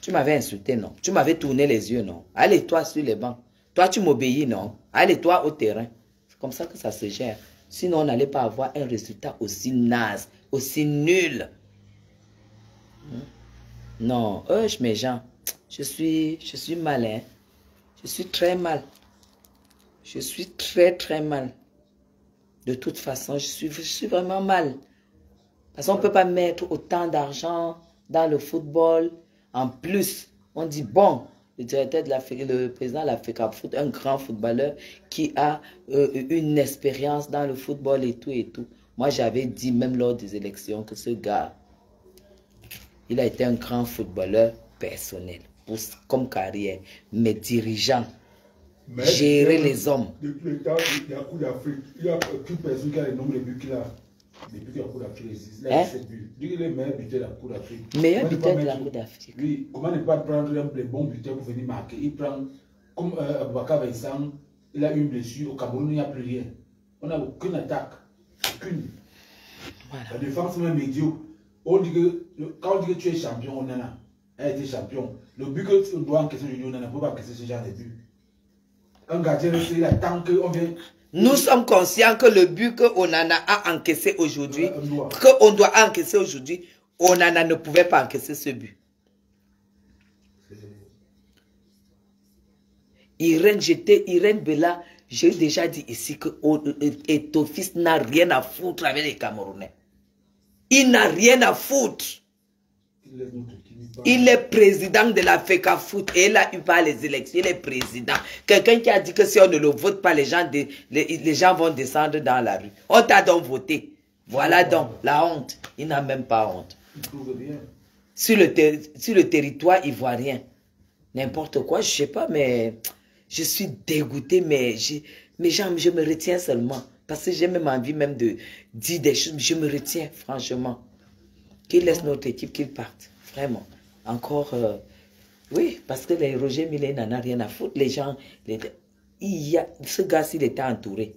[SPEAKER 2] Tu m'avais insulté, non? Tu m'avais tourné les yeux, non? Allez, toi, sur les bancs. Toi, tu m'obéis, non? Allez, toi, au terrain. C'est comme ça que ça se gère. Sinon, on n'allait pas avoir un résultat aussi naze, aussi nul. Non, mes gens, je suis malin. Je suis très mal. Je suis très mal. De toute façon, je suis vraiment mal. Parce qu'on ne peut pas mettre autant d'argent dans le football. En plus, on dit, bon, le président de l'Afrique Foot, un grand footballeur qui a une expérience dans le football et tout. Moi, j'avais dit, même lors des élections, que ce gars, il a été un grand footballeur personnel, comme carrière, mais dirigeant, gérer les hommes.
[SPEAKER 1] Depuis le temps de la Coupe d'Afrique, il n'y a aucune personne qui a le nombre de buts qu'il a. Depuis la Coupe d'Afrique, il a 17 buts. Il est le meilleur buteur de la Coupe d'Afrique.
[SPEAKER 2] Meilleur buteur de la Coupe d'Afrique.
[SPEAKER 1] Oui, comment ne pas prendre les bons buteurs pour venir marquer? Il prend, comme Aboubakar Vincent, il a une blessure. Au Cameroun, il n'y a plus rien. On n'a aucune attaque. Aucune. Voilà. La défense est même médiocre. On dit que, quand on dit que tu es champion, on en a été champion. Le but que tu dois encaisser aujourd'hui, on ne peut pas encaisser ce genre de but. Un gardien, il attend qu'on vienne.
[SPEAKER 2] Nous sommes conscients que le but que Onana a encaissé aujourd'hui, qu'on doit encaisser aujourd'hui, Onana ne pouvait pas encaisser ce but. Irène Bella, j'ai déjà dit ici que Etofis n'a rien à foutre avec les Camerounais. Il n'a rien à foutre. Il est président de la FECA Foot et il a eu pas les élections. Il est président. Quelqu'un qui a dit que si on ne le vote pas, les gens vont descendre dans la rue. On t'a donc voté. Voilà donc la honte. Il n'a même pas honte. Sur le territoire ivoirien, n'importe quoi, je ne sais pas, mais je suis dégoûté, mais je me retiens seulement. Parce que j'ai même envie même de dire des choses, mais je me retiens, franchement. Qu'il laisse notre équipe, qu'il parte. Vraiment. Encore, oui, parce que les Roger Millet n'en a rien à foutre. Les gens, ce gars, s'il était entouré.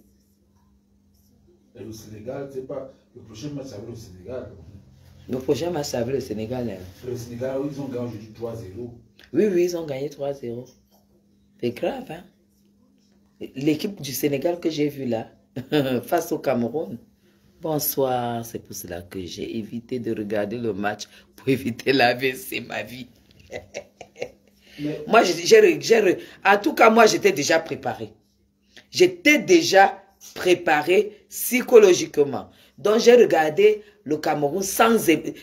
[SPEAKER 1] Et le Sénégal, c'est pas. Le prochain match, ça va le Sénégal.
[SPEAKER 2] Le prochain match, ça va le Sénégal. Hein.
[SPEAKER 1] Le Sénégal, ils ont gagné aujourd'hui 3-0.
[SPEAKER 2] Oui, ils ont gagné 3-0. C'est grave, hein. L'équipe du Sénégal que j'ai vue là, face au Cameroun. Bonsoir, c'est pour cela que j'ai évité de regarder le match pour éviter l'AVC, ma vie. Moi, en tout cas, moi, j'étais déjà préparé. J'étais déjà préparé psychologiquement. Donc, j'ai regardé le Cameroun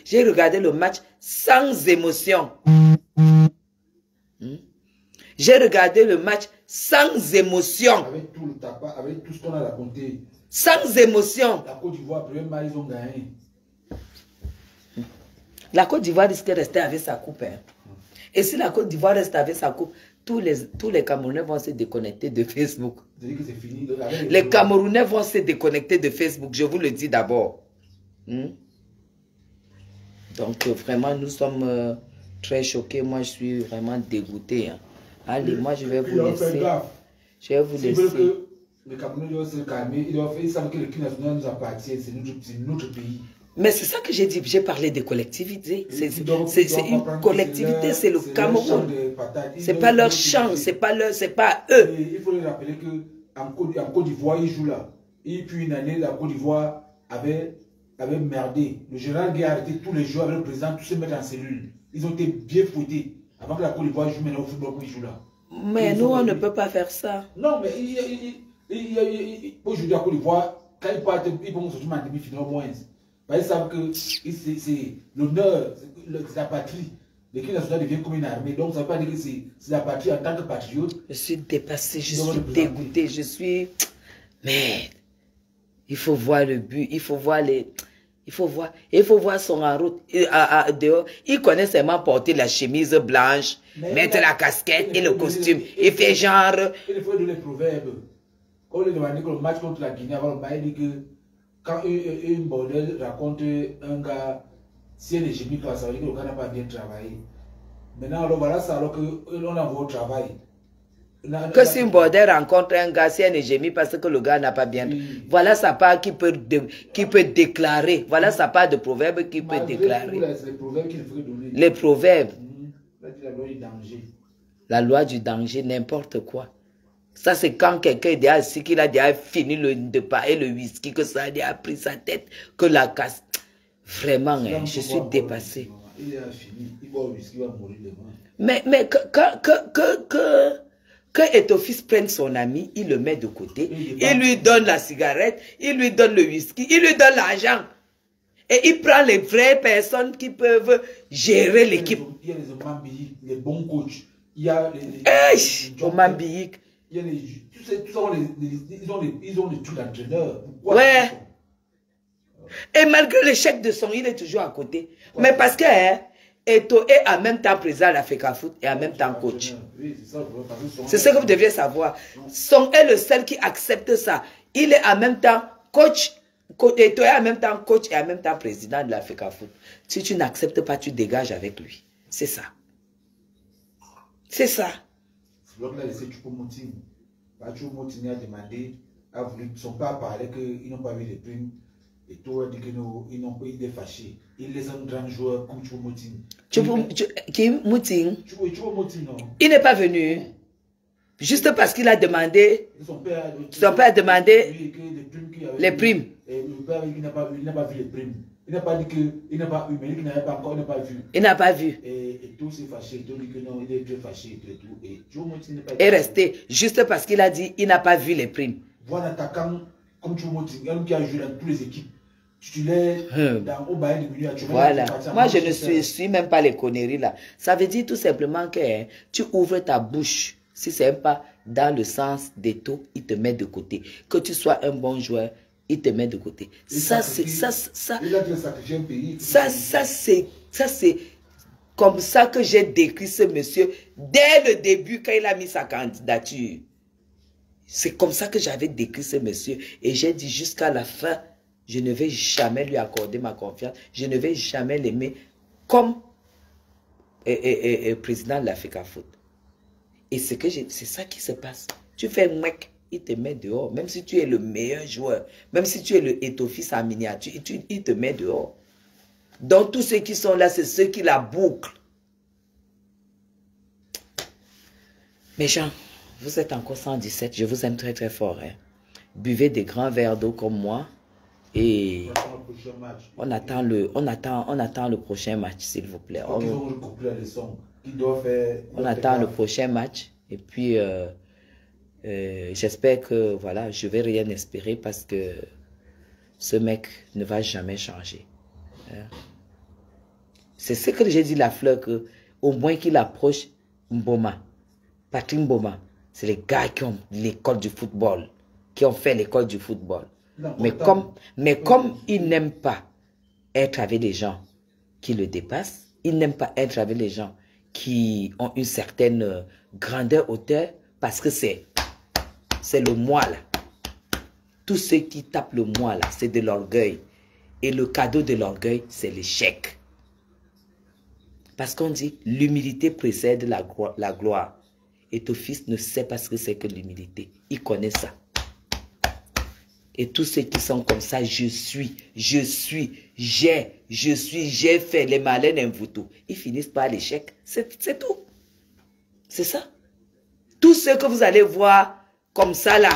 [SPEAKER 2] j'ai regardé le match sans émotion. J'ai regardé le match sans émotion.
[SPEAKER 1] Avec tout le tapas, avec tout ce qu'on a raconté.
[SPEAKER 2] Sans émotion.
[SPEAKER 1] La Côte d'Ivoire, premier match, ils ont gagné.
[SPEAKER 2] La Côte d'Ivoire risque de rester avec sa coupe. Hein. Et si la Côte d'Ivoire reste avec sa coupe, tous les Camerounais vont se déconnecter de Facebook.
[SPEAKER 1] Que c'est fini.
[SPEAKER 2] Les Camerounais vont se déconnecter de Facebook, je vous le dis d'abord. Donc vraiment, nous sommes très choqués. Moi, je suis vraiment dégoûté. Hein. Allez, moi, je vais vous laisser. Je vais vous laisser.
[SPEAKER 1] Les Camerounais doivent se calmer. Ils savent que l'équipe nationale nous appartient. C'est notre pays.
[SPEAKER 2] Mais c'est ça que j'ai dit. J'ai parlé de collectivité. C'est une collectivité, c'est le Cameroun. C'est pas leur champ, c'est pas eux.
[SPEAKER 1] Il faut les rappeler qu'en Côte d'Ivoire, ils jouent là. Et puis une année, la Côte d'Ivoire avait merdé. Le général Gué a arrêté tous les joueurs avec le président, tous se mettre en cellule. Ils ont été bien fouettés. Avant que la Côte d'Ivoire joue maintenant au football, ils jouent là.
[SPEAKER 2] Mais nous, on ne peut pas faire ça.
[SPEAKER 1] Non, mais aujourd'hui, à Côte d'Ivoire, quand ils partent, ils vont se jouer en demi-finale au moins. Parce qu'ils savent que c'est l'honneur, c'est la patrie. L'équipe nationale devient comme une armée. Donc, ça ne veut pas dire que c'est la patrie en tant que patriote.
[SPEAKER 2] Je suis dépassé, je suis dégoûté, je suis... Mais il faut voir le but, il faut voir les... Il faut voir son en route, dehors. Il connaît seulement porter la chemise blanche, mettre la casquette et le costume. Il fait genre...
[SPEAKER 1] Il faut donner les proverbes. Quand on lui demande que le match contre la Guinée, avant le bail, il dit que quand une bordel raconte un gars, si elle est chimique, ça veut dire que le gars n'a pas bien travaillé. Maintenant, alors voilà ça, alors qu'on envoie au travail.
[SPEAKER 2] Que si un bordel rencontre un gars, si elle est gémie parce que le gars n'a pas bien. Voilà sa part qui peut déclarer. Voilà sa part de proverbe qui peut déclarer.
[SPEAKER 1] Les proverbes qu'il faudrait donner.
[SPEAKER 2] Les proverbes.
[SPEAKER 1] La loi du danger.
[SPEAKER 2] La loi du danger, n'importe quoi. Ça, c'est quand quelqu'un est déjà assis, qu'il a déjà fini de pailler le whisky, que ça a déjà pris sa tête, que la casse. Vraiment, hein, je suis dépassé.
[SPEAKER 1] Il a fini. Il boit le whisky, il va mourir demain.
[SPEAKER 2] Mais que Etophis prenne son ami, il le met de côté, il lui donne la cigarette, il lui donne le whisky, il lui donne l'argent. Et il prend les vraies personnes qui peuvent gérer l'équipe.
[SPEAKER 1] Il y a les Omambiyi, les bons coachs. Il y a les
[SPEAKER 2] Omambiyi.
[SPEAKER 1] Il y a les... Ils ont les trucs d'entraîneurs.
[SPEAKER 2] Ouais. Et malgré l'échec de son, il est toujours à côté. Ouais. Mais parce que Eto est en même temps président de l'Africa Foot et en même temps coach.
[SPEAKER 1] Oui,
[SPEAKER 2] c'est ce que vous deviez savoir. Son est le seul qui accepte ça. Il est en même temps coach. Eto est en même temps coach et en même temps président de l'Africa Foot. Si tu n'acceptes pas, tu dégages avec lui. C'est ça. C'est ça.
[SPEAKER 1] C'est là qu'il a laissé Choupo-Moting. Choupo-Moting a demandé, a voulu, son père parlait qu'ils n'ont pas vu les primes. Et toi, dit qu'ils n'ont pas été fâchés. Ils laissent un grand joueur comme Choupo-Moting.
[SPEAKER 2] Choupo-Moting,
[SPEAKER 1] non.
[SPEAKER 2] Il n'est pas venu. Juste parce qu'il a demandé. Son père a demandé les primes.
[SPEAKER 1] Et le père, il n'a pas vu les primes. Il n'a pas dit qu'il n'a pas eu, mais il n'avait pas encore, il n'a pas vu.
[SPEAKER 2] Il n'a pas vu.
[SPEAKER 1] Et tout s'est fâché. Tout dit que non, il est très fâché. Et tout. Et Choupo-Moting n'est pas.
[SPEAKER 2] Et resté, juste parce qu'il a dit il n'a pas vu les primes.
[SPEAKER 1] Voilà un attaquant comme Choupo-Moting, un qui a joué dans toutes les équipes.
[SPEAKER 2] Voilà. Moi, je ne suis même pas les conneries là. Ça veut dire tout simplement que tu ouvres ta bouche. Si ce n'est pas dans le sens des taux, il te met de côté. Que tu sois un bon joueur, il te met de côté. Ça, c'est comme ça que j'ai décrit ce monsieur dès le début quand il a mis sa candidature. C'est comme ça que j'avais décrit ce monsieur. Et j'ai dit jusqu'à la fin, je ne vais jamais lui accorder ma confiance. Je ne vais jamais l'aimer comme président de l'Africa Foot. Et c'est ça qui se passe. Tu fais un mec, il te met dehors. Même si tu es le meilleur joueur, même si tu es le Etophis en miniature, il te met dehors. Donc tous ceux qui sont là, c'est ceux qui la bouclent. Mes gens, vous êtes encore 117, je vous aime très très fort. Hein. Buvez des grands verres d'eau comme moi. Et on attend le prochain match, s'il vous plaît. On attend le prochain match. Et puis, j'espère que, voilà, je ne vais rien espérer parce que ce mec ne va jamais changer. Hein? C'est ce que j'ai dit la fleur, que au moins qu'il approche Mboma. Patrick Mboma, c'est les gars qui ont l'école du football, qui ont fait l'école du football. Mais comme il n'aime pas être avec les gens qui le dépassent, il n'aime pas être avec les gens qui ont une certaine grandeur, hauteur, parce que c'est le moi là. Tous ceux qui tapent le moi là, c'est de l'orgueil. Et le cadeau de l'orgueil, c'est l'échec. Parce qu'on dit, l'humilité précède la gloire. Et ton fils ne sait pas ce que c'est que l'humilité. Il connaît ça. Et tous ceux qui sont comme ça, j'ai fait les malins invoutous. Ils finissent par l'échec. C'est tout. C'est ça. Tous ceux que vous allez voir comme ça là,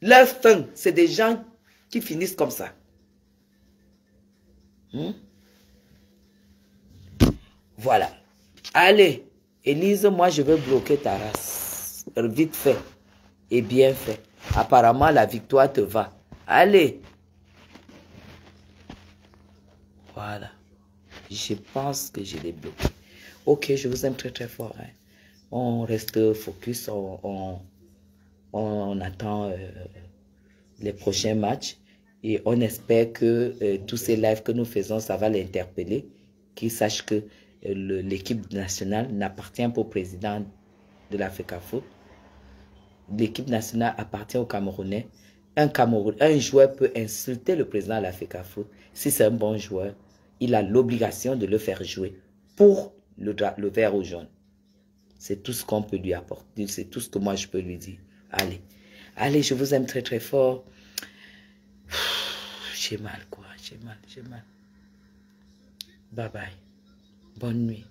[SPEAKER 2] leur fin, c'est des gens qui finissent comme ça. Voilà. Allez, Élise, moi je veux bloquer ta race. vite fait et bien fait. Apparemment, la victoire te va. Allez. Voilà. Je pense que je l'ai bloqué. Ok, je vous aime très très fort. Hein. On reste focus, on attend les prochains matchs et on espère que tous ces lives que nous faisons, ça va l'interpeller, qu'il sache que l'équipe nationale n'appartient pas au président de la FECAFOOT. L'équipe nationale appartient aux Camerounais. Un joueur peut insulter le président de la FECAFOOT. Si c'est un bon joueur, il a l'obligation de le faire jouer pour le vert ou jaune. C'est tout ce qu'on peut lui apporter. C'est tout ce que moi je peux lui dire. Allez. Allez, je vous aime très très fort. J'ai mal quoi. J'ai mal. Bye bye. Bonne nuit.